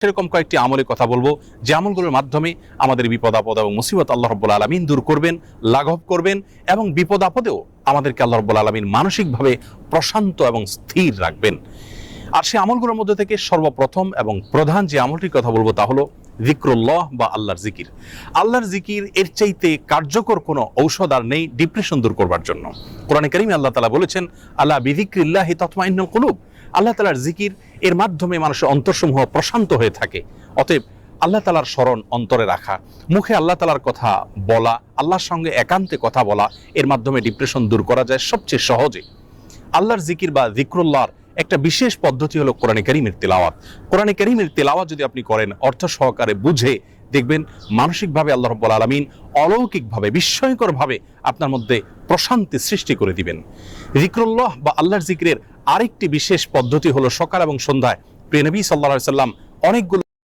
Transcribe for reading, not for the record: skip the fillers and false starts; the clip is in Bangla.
সেরকম কয়েকটি আমলের কথা বলবো, যে আমলগুলোর মাধ্যমে আমাদের বিপদ আপদ এবং মুসিবত আল্লাহ রাব্বুল আলামিন দূর করবেন, লাঘব করবেন এবং বিপদ আপদেও আমাদেরকে আল্লাহ রাব্বুল আলামিন মানসিকভাবে প্রশান্ত এবং স্থির রাখবেন। আর সেই আমলগুলোর মধ্যে থেকে সর্বপ্রথম এবং প্রধান যে আমলটির কথা বলবো তা হলো যিকরুল্লাহ বা আল্লাহর জিকির। আল্লাহর জিকির এর চাইতে কার্যকর কোনো ঔষধ আর নেই ডিপ্রেশন দূর করবার জন্য। কোরআনে কারীমে আল্লাহ তাআলা বলেছেন, আলা বিযিকরিল্লাহি তাতমাইন্নুল কুলুব। আল্লাহ তাআলার জিকির এর মাধ্যমে মানুষের অন্তরসমূহ প্রশান্ত হয়ে থাকে। অতএব আল্লাহ তাআলার স্মরণ অন্তরে রাখা, মুখে আল্লাহ তাআলার কথা বলা, আল্লাহর সঙ্গে একান্তে কথা বলা, এর মাধ্যমে ডিপ্রেশন দূর করা যায় সবচেয়ে সহজে। আল্লাহর জিকির বা যিকরুল্লাহর একটা বিশেষ পদ্ধতি হলো কোরআনে কারীমের তিলাওয়াত। কোরআনে কারীমের তিলাওয়াত যদি আপনি করেন অর্থ সহকারে বুঝে, দেখবেন মানসিকভাবে আল্লাহ রাব্বুল আলামিন অলৌকিকভাবে, বিস্ময়করভাবে আপনার মধ্যে প্রশান্তি সৃষ্টি করে দিবেন। যিকরুল্লাহ বা আল্লাহর জিকিরের আরেকটি বিশেষ পদ্ধতি হলো সকাল এবং সন্ধ্যায় প্রিয় নবী সাল্লাল্লাহু আলাইহি ওয়াসাল্লাম অনেকগুলো